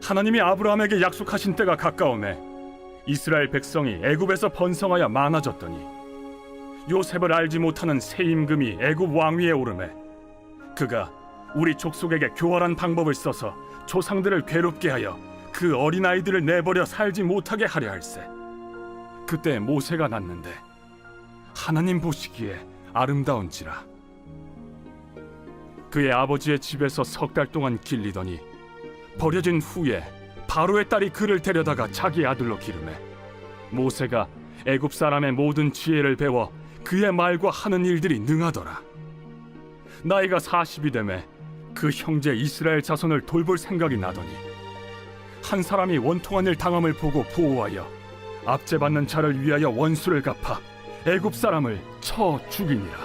하나님이 아브라함에게 약속하신 때가 가까우매 이스라엘 백성이 애굽에서 번성하여 많아졌더니 요셉을 알지 못하는 새 임금이 애굽 왕위에 오르매 그가 우리 족속에게 교활한 방법을 써서 조상들을 괴롭게 하여 그 어린아이들을 내버려 살지 못하게 하려 할세. 그때 모세가 났는데 하나님 보시기에 아름다운지라. 그의 아버지의 집에서 석 달 동안 길리더니 버려진 후에 바로의 딸이 그를 데려다가 자기 아들로 기르매 모세가 애굽 사람의 모든 지혜를 배워 그의 말과 하는 일들이 능하더라. 나이가 40이 되매 그 형제 이스라엘 자손을 돌볼 생각이 나더니 한 사람이 원통한 일 당함을 보고 보호하여 압제받는 자를 위하여 원수를 갚아 애굽 사람을 쳐 죽이니라.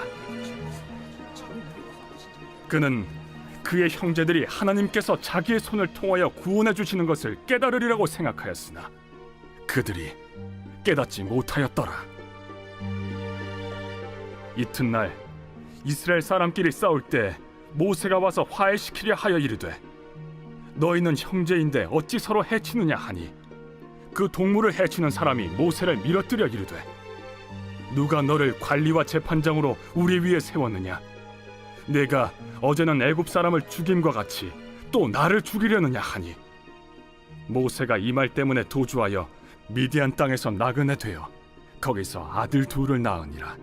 그는 그의 형제들이 하나님께서 자기의 손을 통하여 구원해 주시는 것을 깨달으리라고 생각하였으나 그들이 깨닫지 못하였더라. 이튿날 이스라엘 사람끼리 싸울 때 모세가 와서 화해시키려 하여 이르되 너희는 형제인데 어찌 서로 해치느냐 하니 그 동물을 해치는 사람이 모세를 밀어뜨려 이르되 누가 너를 관리와 재판장으로 우리 위에 세웠느냐? 내가 어제는 애굽 사람을 죽임과 같이 또 나를 죽이려느냐 하니 모세가 이 말 때문에 도주하여 미디안 땅에서 나그네 되어 거기서 아들 둘을 낳으니라.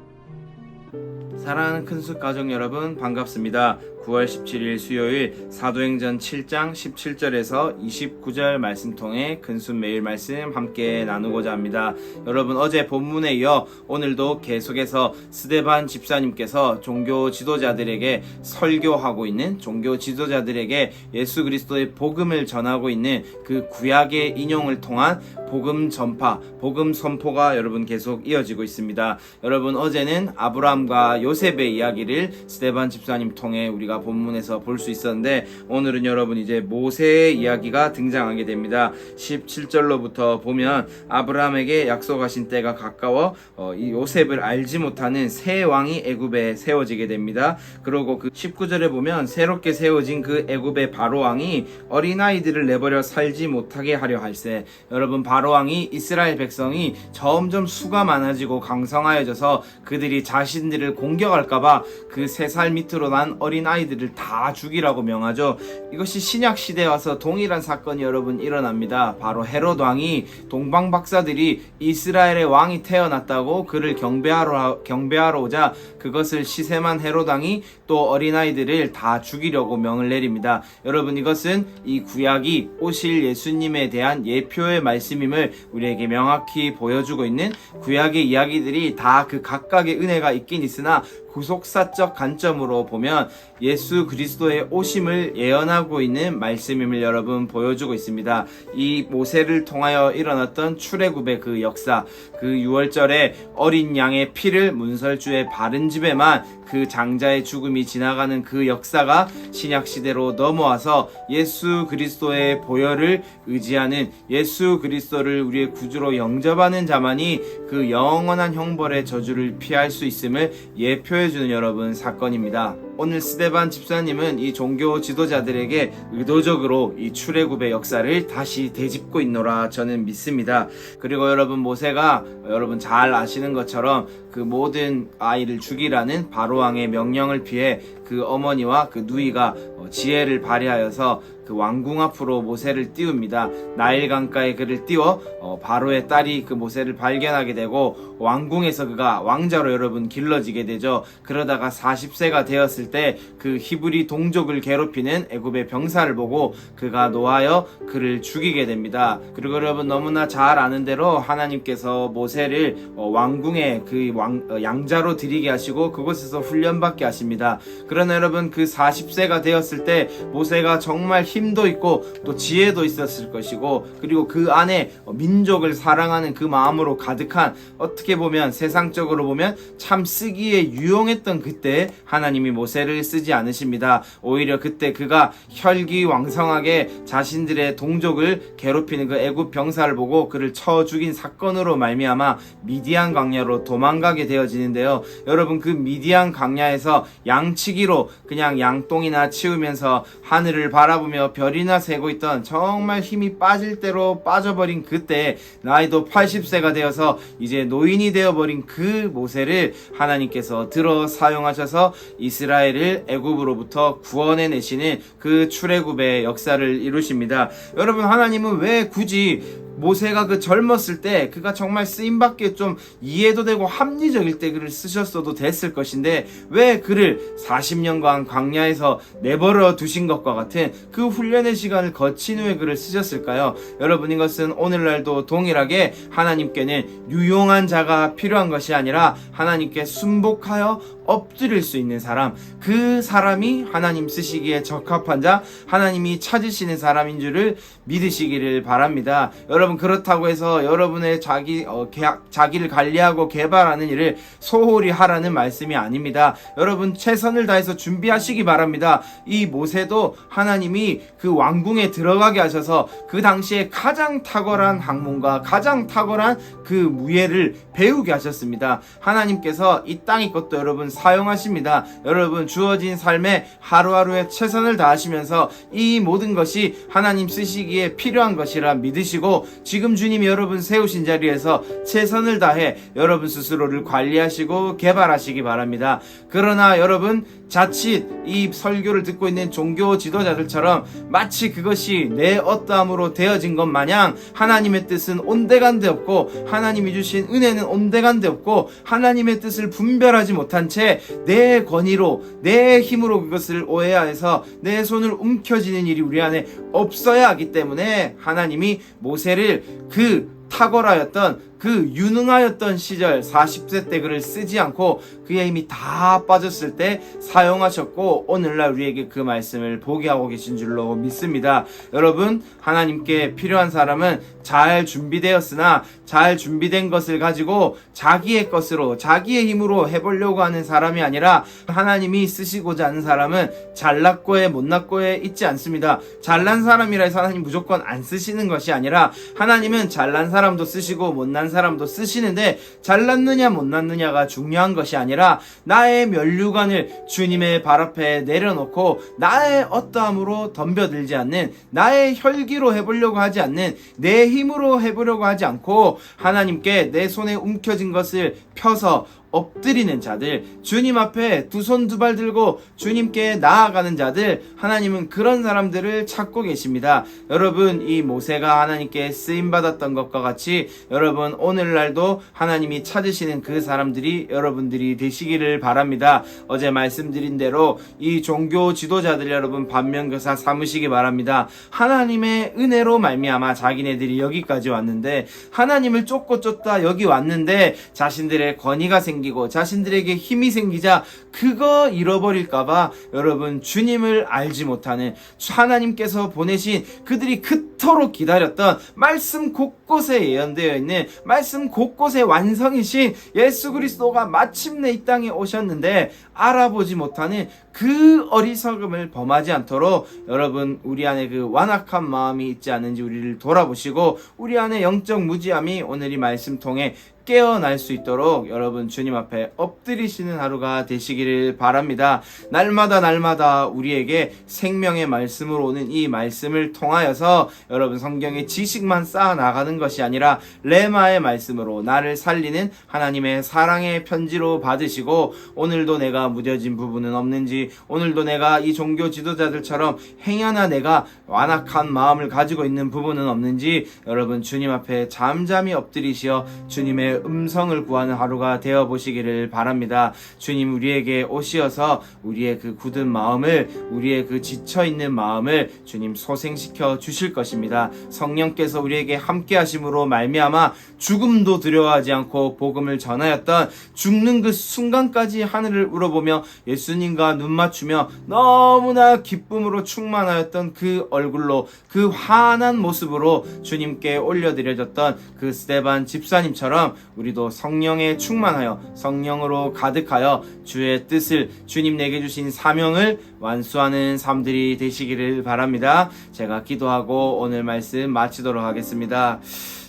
사랑하는 큰숲 가족 여러분, 반갑습니다. 9월 17일 수요일 사도행전 7장 17절에서 29절 말씀 통해 큰숲 매일 말씀 함께 나누고자 합니다. 여러분, 어제 본문에 이어 오늘도 계속해서 스데반 집사님께서 종교 지도자들에게 설교하고 있는, 종교 지도자들에게 예수 그리스도의 복음을 전하고 있는 그 구약의 인용을 통한 복음 전파, 복음 선포가 여러분 계속 이어지고 있습니다. 여러분, 어제는 아브라함과 요셉의 이야기를 스데반 집사님 통해 우리가 본문에서 볼 수 있었는데, 오늘은 여러분 이제 모세의 이야기가 등장하게 됩니다. 17절로부터 보면 아브라함에게 약속하신 때가 가까워 이 요셉을 알지 못하는 새 왕이 애굽에 세워지게 됩니다. 그리고 그 19절에 보면 새롭게 세워진 그 애굽의 바로 왕이 어린아이들을 내버려 살지 못하게 하려 할세. 여러분, 바로 왕이 이스라엘 백성이 점점 수가 많아지고 강성하여져서 그들이 자신들을 공격할까봐 그 3살 밑으로 난 어린아이들을 다 죽이라고 명하죠. 이것이 신약 시대에 와서 동일한 사건이 여러분 일어납니다. 바로 헤롯 왕이 동방 박사들이 이스라엘의 왕이 태어났다고 그를 경배하러 오자 그것을 시샘한 헤롯 왕이 또 어린아이들을 다 죽이려고 명을 내립니다. 여러분, 이것은 이 구약이 오실 예수님에 대한 예표의 말씀임을 우리에게 명확히 보여주고 있는, 구약의 이야기들이 다 그 각각의 은혜가 있긴 있으나 구속사적 관점으로 보면 예수 그리스도의 오심을 예언하고 있는 말씀임을 여러분 보여주고 있습니다. 이 모세를 통하여 일어났던 출애굽의 그 역사, 그 6월절에 어린 양의 피를 문설주에 바른 집에만 그 장자의 죽음이 지나가는 그 역사가 신약시대로 넘어와서 예수 그리스도의 보혈을 의지하는, 예수 그리스도를 우리의 구주로 영접하는 자만이 그 영원한 형벌의 저주를 피할 수 있음을 예표해주는 여러분 사건입니다. 오늘 스데반 집사님은 이 종교 지도자들에게 의도적으로 이 출애굽의 역사를 다시 되짚고 있노라 저는 믿습니다. 그리고 여러분, 모세가 여러분 잘 아시는 것처럼 그 모든 아이를 죽이라는 바로왕의 명령을 피해 그 어머니와 그 누이가 지혜를 발휘하여서 그 왕궁 앞으로 모세를 띄웁니다. 나일 강가에 그를 띄워 바로의 딸이 그 모세를 발견하게 되고 왕궁에서 그가 왕자로 여러분 길러지게 되죠. 그러다가 40세가 되었을 때 그 히브리 동족을 괴롭히는 애굽의 병사를 보고 그가 노하여 그를 죽이게 됩니다. 그리고 여러분, 너무나 잘 아는 대로 하나님께서 모세를 왕궁에 그 양자로 드리게 하시고 그곳에서 훈련받게 하십니다. 그러나 여러분, 그 40세가 되었을 때 모세가 정말 힘도 있고 또 지혜도 있었을 것이고, 그리고 그 안에 민족을 사랑하는 그 마음으로 가득한, 어떻게 보면 세상적으로 보면 참 쓰기에 유용했던 그때 하나님이 모세를 쓰지 않으십니다. 오히려 그때 그가 혈기왕성하게 자신들의 동족을 괴롭히는 그 애굽 병사를 보고 그를 쳐 죽인 사건으로 말미암아 미디안 광야로 도망가게 되어지는데요. 여러분, 그 미디안 광야에서 양치기로 그냥 양똥이나 치우면서 하늘을 바라보며 하여 별이나 새고 있던 정말 힘이 빠질 대로 빠져버린 그때 나이도 80세가 되어서 이제 노인이 되어버린 그 모세를 하나님께서 들어 사용하셔서 이스라엘을 애굽으로부터 구원해내시는 그 출애굽의 역사를 이루십니다. 여러분, 하나님은 왜 굳이 모세가 그 젊었을 때 그가 정말 쓰임받기에 좀 이해도 되고 합리적일 때 그를 쓰셨어도 됐을 것인데 왜 그를 40년간 광야에서 내버려 두신 것과 같은 그 훈련의 시간을 거친 후에 그를 쓰셨을까요? 여러분, 이것은 오늘날도 동일하게 하나님께는 유용한 자가 필요한 것이 아니라 하나님께 순복하여 엎드릴 수 있는 사람, 그 사람이 하나님 쓰시기에 적합한 자, 하나님이 찾으시는 사람인 줄을 믿으시기를 바랍니다. 여러분, 그렇다고 해서 여러분의 자기를 관리하고 개발하는 일을 소홀히 하라는 말씀이 아닙니다. 여러분, 최선을 다해서 준비하시기 바랍니다. 이 모세도 하나님이 그 왕궁에 들어가게 하셔서 그 당시에 가장 탁월한 학문과 가장 탁월한 그 무예를 배우게 하셨습니다. 하나님께서 이 땅의 것도 여러분 사용하십니다. 여러분, 주어진 삶에 하루하루에 최선을 다하시면서 이 모든 것이 하나님 쓰시기에 필요한 것이라 믿으시고 지금 주님이 여러분 세우신 자리에서 최선을 다해 여러분 스스로를 관리하시고 개발하시기 바랍니다. 그러나 여러분, 자칫 이 설교를 듣고 있는 종교 지도자들처럼 마치 그것이 내 어떠함으로 되어진 것 마냥 하나님의 뜻은 온데간데 없고 하나님이 주신 은혜는 온데간데 없고 하나님의 뜻을 분별하지 못한 채 내 권위로 내 힘으로 그것을 오해하여서 내 손을 움켜쥐는 일이 우리 안에 없어야 하기 때문에 하나님이 모세를 그 탁월하였던 그 유능하였던 시절 40세 때 그를 쓰지 않고 그의 힘이 다 빠졌을 때 사용하셨고 오늘날 우리에게 그 말씀을 보게 하고 계신 줄로 믿습니다. 여러분, 하나님께 필요한 사람은 잘 준비되었으나 잘 준비된 것을 가지고 자기의 것으로 자기의 힘으로 해보려고 하는 사람이 아니라 하나님이 쓰시고자 하는 사람은 잘났고에 못났고에 있지 않습니다. 잘난 사람이라 해서 하나님 무조건 안 쓰시는 것이 아니라 하나님은 잘난 사람도 쓰시고 못난 사람도 쓰시는데 잘났느냐 못났느냐가 중요한 것이 아니라 나의 면류관을 주님의 발 앞에 내려놓고 나의 어떠함으로 덤벼들지 않는, 나의 혈기로 해보려고 하지 않는, 내 힘으로 해보려고 하지 않고 하나님께 내 손에 움켜진 것을 펴서 엎드리는 자들, 주님 앞에 두 손 두 발 들고 주님께 나아가는 자들, 하나님은 그런 사람들을 찾고 계십니다. 여러분, 이 모세가 하나님께 쓰임받았던 것과 같이 여러분 오늘날도 하나님이 찾으시는 그 사람들이 여러분들이 되시기를 바랍니다. 어제 말씀드린 대로 이 종교 지도자들 여러분 반면교사 삼으시기 바랍니다. 하나님의 은혜로 말미암아 자기네들이 여기까지 왔는데, 하나님을 쫓고 쫓다 여기 왔는데 자신들의 권위가 생기고 자신들에게 힘이 생기자 그거 잃어버릴까봐 여러분 주님을 알지 못하는, 하나님께서 보내신 그들이 그토록 기다렸던 말씀 곳곳에 예언되어 있는 말씀 곳곳에 완성이신 예수 그리스도가 마침내 이 땅에 오셨는데 알아보지 못하는 그 어리석음을 범하지 않도록 여러분 우리 안에 그 완악한 마음이 있지 않은지 우리를 돌아보시고 우리 안에 영적 무지함이 오늘 이 말씀 통해 깨어날 수 있도록 여러분 주님 앞에 엎드리시는 하루가 되시기를 바랍니다. 날마다 우리에게 생명의 말씀으로 오는 이 말씀을 통하여서 여러분 성경의 지식만 쌓아 나가는 것이 아니라 레마의 말씀으로 나를 살리는 하나님의 사랑의 편지로 받으시고, 오늘도 내가 무뎌진 부분은 없는지, 오늘도 내가 이 종교 지도자들처럼 행여나 내가 완악한 마음을 가지고 있는 부분은 없는지 여러분 주님 앞에 잠잠히 엎드리시어 주님의 음성을 구하는 하루가 되어 보시기를 바랍니다. 주님, 우리에게 오시어서 우리의 그 굳은 마음을, 우리의 그 지쳐있는 마음을 주님 소생시켜 주실 것입니다. 성령께서 우리에게 함께 하심으로 말미암아 죽음도 두려워하지 않고 복음을 전하였던, 죽는 그 순간까지 하늘을 우러보며 예수님과 눈 맞추며 너무나 기쁨으로 충만하였던 그 얼굴로, 그 환한 모습으로 주님께 올려드려졌던 그 스데반 집사님처럼 우리도 성령에 충만하여 성령으로 가득하여 주의 뜻을, 주님 내게 주신 사명을 완수하는 삶들이 되시기를 바랍니다. 제가 기도하고 오늘 말씀 마치도록 하겠습니다.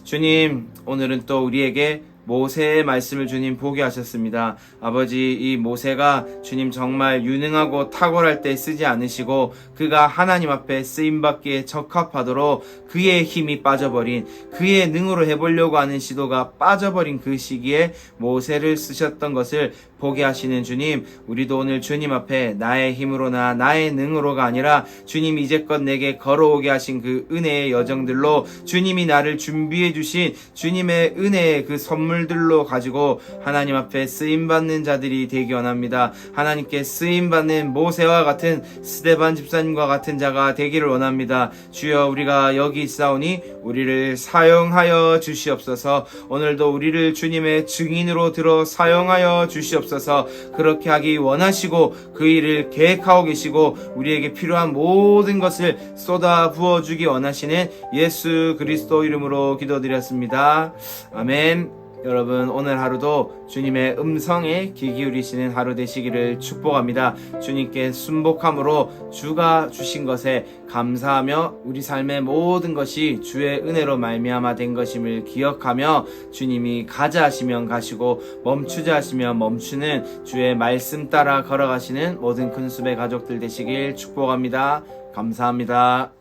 주님, 오늘은 또 우리에게 모세의 말씀을 주님 보게 하셨습니다. 아버지, 이 모세가 주님 정말 유능하고 탁월할 때 쓰지 않으시고 그가 하나님 앞에 쓰임받기에 적합하도록 그의 힘이 빠져버린, 그의 능으로 해보려고 하는 시도가 빠져버린 그 시기에 모세를 쓰셨던 것을 보게 하시는 주님, 우리도 오늘 주님 앞에 나의 힘으로나 나의 능으로가 아니라 주님 이제껏 내게 걸어오게 하신 그 은혜의 여정들로 주님이 나를 준비해 주신 주님의 은혜의 그 선물들로 가지고 하나님 앞에 쓰임받는 자들이 되기 원합니다. 하나님께 쓰임받는 모세와 같은 스데반 집사님과 같은 자가 되기를 원합니다. 주여, 우리가 여기 있사오니 우리를 사용하여 주시옵소서. 오늘도 우리를 주님의 증인으로 들어 사용하여 주시옵소서. 그렇게 하기 원하시고 그 일을 계획하고 계시고 우리에게 필요한 모든 것을 쏟아 부어주기 원하시는 예수 그리스도 이름으로 기도드렸습니다. 아멘. 여러분, 오늘 하루도 주님의 음성에 귀 기울이시는 하루 되시기를 축복합니다. 주님께 순복함으로 주가 주신 것에 감사하며 우리 삶의 모든 것이 주의 은혜로 말미암아 된 것임을 기억하며 주님이 가자 하시면 가시고 멈추자 하시면 멈추는 주의 말씀 따라 걸어가시는 모든 큰숲의 가족들 되시길 축복합니다. 감사합니다.